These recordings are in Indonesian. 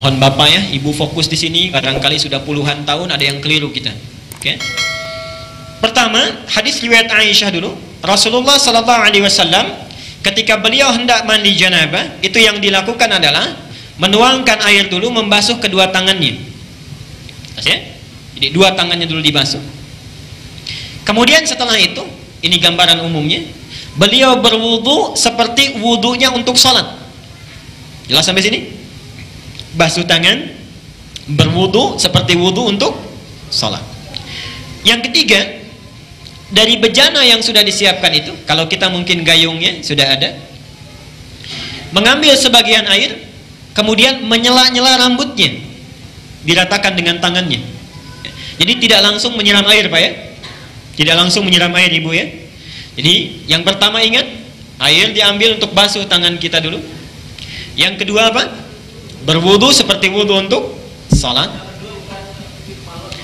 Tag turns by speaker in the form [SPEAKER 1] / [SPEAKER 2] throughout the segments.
[SPEAKER 1] Mohon Bapak ya, Ibu fokus di sini. Barangkali sudah puluhan tahun ada yang keliru kita. Oke. Pertama, hadis riwayat Aisyah dulu. Rasulullah sallallahu alaihi wasallam ketika beliau hendak mandi janabah, itu yang dilakukan adalah menuangkan air dulu, membasuh kedua tangannya. Ya? Jadi dua tangannya dulu dibasuh. Kemudian setelah itu, ini gambaran umumnya, beliau berwudu seperti wudunya untuk sholat. Jelas sampai sini? Basuh tangan, berwudu seperti wudu untuk sholat. Yang ketiga, dari bejana yang sudah disiapkan itu, kalau kita mungkin gayungnya sudah ada, mengambil sebagian air, kemudian menyela-nyela rambutnya, diratakan dengan tangannya. Jadi tidak langsung menyiram air, Pak ya, tidak langsung menyiram air, Ibu ya. Jadi yang pertama ingat, air diambil untuk basuh tangan kita dulu. Yang kedua apa? Berwudu seperti wudu untuk salat.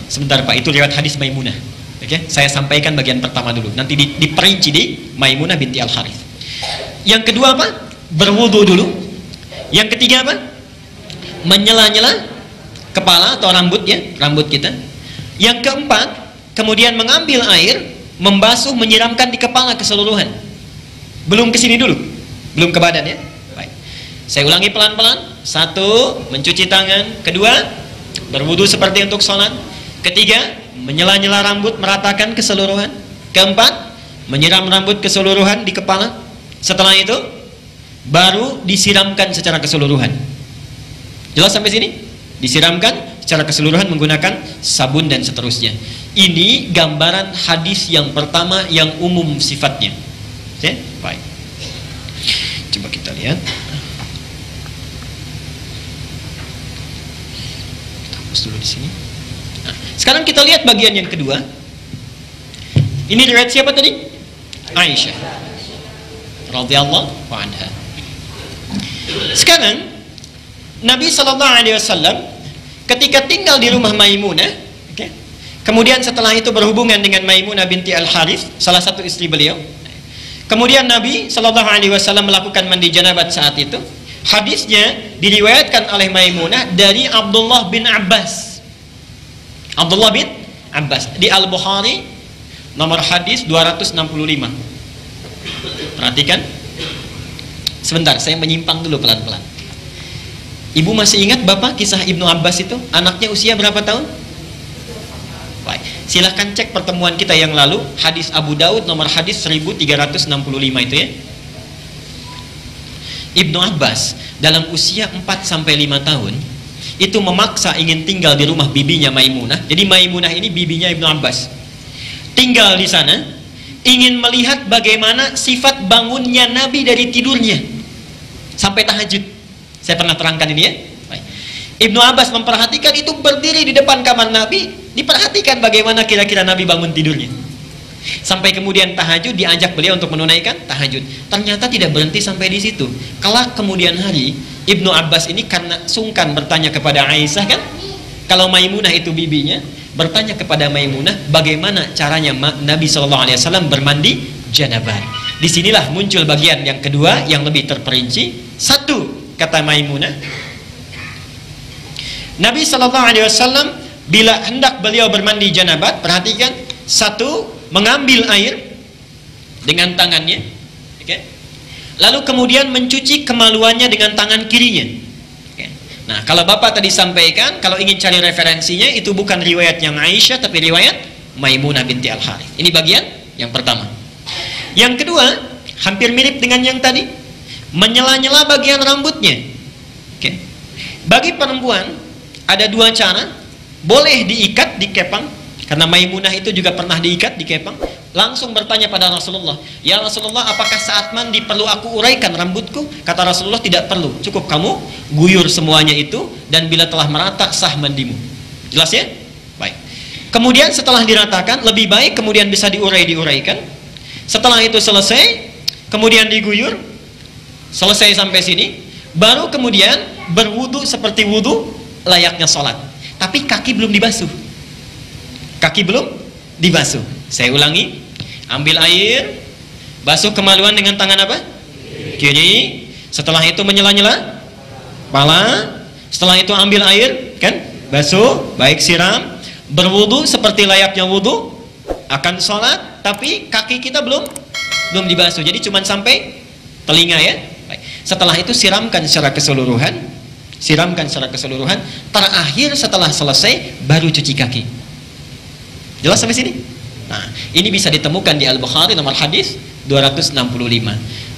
[SPEAKER 1] Sebentar Pak, itu lewat hadis Maimunah. Oke, saya sampaikan bagian pertama dulu. Nanti diperinci di Maimunah binti Al-Harith. Yang kedua apa? Berwudu dulu. Yang ketiga apa? Menyela-nyela kepala atau rambut ya, rambut kita. Yang keempat, kemudian mengambil air, membasuh, menyiramkan di kepala keseluruhan. Belum ke sini dulu, belum ke badan ya. Baik. Saya ulangi pelan-pelan. Satu, mencuci tangan. Kedua, berwudu seperti untuk sholat. Ketiga, menyela-nyela rambut, meratakan keseluruhan. Keempat, menyiram rambut keseluruhan di kepala. Setelah itu, baru disiramkan secara keseluruhan. Jelas sampai sini? Disiramkan secara keseluruhan menggunakan sabun dan seterusnya. Ini gambaran hadis yang pertama yang umum sifatnya. Oke? Baik. Coba kita lihat. Kita hapus dulu di sini. Nah, sekarang kita lihat bagian yang kedua. Ini riwayat siapa tadi? Aisyah radhiyallahu anha. Sekarang Nabi sallallahu alaihi wasallam ketika tinggal di rumah Maimunah, okay, kemudian setelah itu berhubungan dengan Maimunah binti Al-Harith, salah satu istri beliau. Kemudian Nabi sallallahu alaihi wasallam melakukan mandi janabat saat itu. Hadisnya diriwayatkan oleh Maimunah dari Abdullah bin Abbas. Abdullah bin Abbas di Al-Bukhari nomor hadis 265. Perhatikan. Sebentar, saya menyimpang dulu pelan-pelan. Ibu masih ingat Bapak kisah Ibnu Abbas itu? Anaknya usia berapa tahun? Baik. Silahkan cek pertemuan kita yang lalu, hadis Abu Daud nomor hadis 1365 itu ya. Ibnu Abbas dalam usia 4-5 tahun itu memaksa ingin tinggal di rumah bibinya Maimunah. Jadi Maimunah ini bibinya Ibnu Abbas. Tinggal di sana, ingin melihat bagaimana sifat bangunnya Nabi dari tidurnya sampai tahajud. Saya pernah terangkan ini ya. Baik. Ibnu Abbas memperhatikan itu, berdiri di depan kamar Nabi, diperhatikan bagaimana kira-kira Nabi bangun tidurnya. Sampai kemudian tahajud, diajak beliau untuk menunaikan tahajud. Ternyata tidak berhenti sampai di situ. Kelak kemudian hari, Ibnu Abbas ini karena sungkan bertanya kepada Aisyah kan, kalau Maimunah itu bibinya, bertanya kepada Maimunah bagaimana caranya Nabi SAW bermandi janabah. Disinilah muncul bagian yang kedua yang lebih terperinci. Satu, kata Maimunah, Nabi SAW bila hendak beliau bermandi janabat, perhatikan, satu, mengambil air dengan tangannya, okay, lalu kemudian mencuci kemaluannya dengan tangan kirinya. Okay. Nah, kalau Bapak tadi sampaikan, kalau ingin cari referensinya, itu bukan riwayat yang Aisyah, tapi riwayat Maimunah binti Al-Harith. Ini bagian yang pertama. Yang kedua, hampir mirip dengan yang tadi, menyela-nyela bagian rambutnya. Oke. Bagi perempuan ada dua cara. Boleh diikat, dikepang, karena Maimunah itu juga pernah diikat, dikepang. Langsung bertanya pada Rasulullah, "Ya Rasulullah, apakah saat mandi perlu aku uraikan rambutku?" Kata Rasulullah, "Tidak perlu, cukup kamu guyur semuanya itu, dan bila telah merata sah mandimu." Jelas ya? Baik. Kemudian setelah diratakan, lebih baik kemudian bisa diuraikan. Setelah itu selesai, kemudian diguyur. Selesai sampai sini, baru kemudian berwudu seperti wudu layaknya sholat. Tapi kaki belum dibasuh. Kaki belum dibasuh. Saya ulangi, ambil air, basuh kemaluan dengan tangan apa? Kiri. Setelah itu menyela-nyela kepala, Setelah itu ambil air, kan? Basuh, baik siram, berwudu seperti layaknya wudu, akan sholat, tapi kaki kita belum dibasuh. Jadi cuma sampai telinga ya. Baik. Setelah itu siramkan secara keseluruhan, terakhir setelah selesai baru cuci kaki. Jelas sampai sini? Nah, ini bisa ditemukan di Al-Bukhari nomor hadis 265.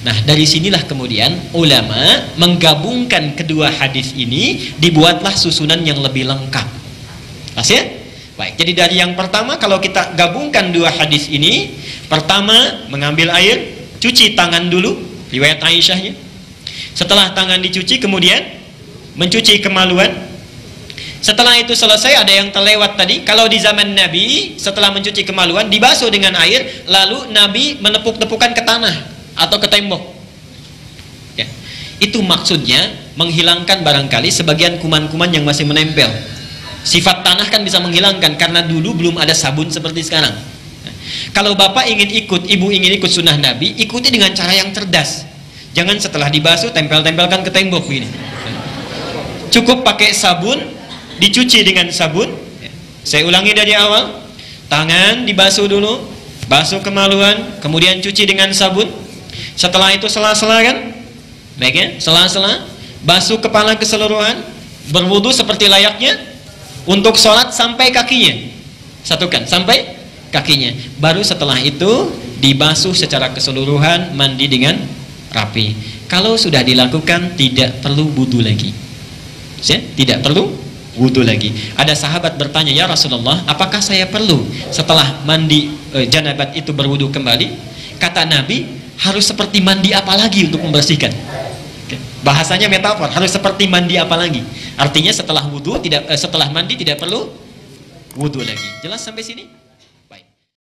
[SPEAKER 1] Nah, dari sinilah kemudian ulama menggabungkan kedua hadis ini, dibuatlah susunan yang lebih lengkap. Pas ya? Baik, jadi dari yang pertama kalau kita gabungkan dua hadis ini, pertama mengambil air, cuci tangan dulu, riwayat Aisyahnya. Setelah tangan dicuci kemudian mencuci kemaluan. Setelah itu selesai, ada yang terlewat tadi, kalau di zaman Nabi setelah mencuci kemaluan dibasuh dengan air, lalu Nabi menepuk-tepukan ke tanah atau ke tembok ya. Itu maksudnya menghilangkan barangkali sebagian kuman-kuman yang masih menempel. Sifat tanah kan bisa menghilangkan, karena dulu belum ada sabun seperti sekarang. Kalau bapak ingin ikut, ibu ingin ikut sunnah Nabi, ikuti dengan cara yang cerdas. Jangan setelah dibasuh tempel-tempelkan ke tembok begini. Cukup pakai sabun, dicuci dengan sabun. Saya ulangi dari awal, tangan dibasuh dulu, basuh kemaluan, kemudian cuci dengan sabun. Setelah itu sela-sela kan, baik ya, sela-sela, basuh kepala keseluruhan, berwudu seperti layaknya untuk sholat sampai kakinya, satukan sampai kakinya. Baru setelah itu dibasuh secara keseluruhan, mandi dengan rapi. Kalau sudah dilakukan tidak perlu wudu lagi ya, tidak perlu wudu lagi. Ada sahabat bertanya, ya Rasulullah, apakah saya perlu setelah mandi janabat itu berwudu kembali? Kata Nabi, harus seperti mandi apa lagi untuk membersihkan? Bahasanya metafor, harus seperti mandi apa lagi? Artinya setelah wudu setelah mandi tidak perlu wudu lagi. Jelas sampai sini?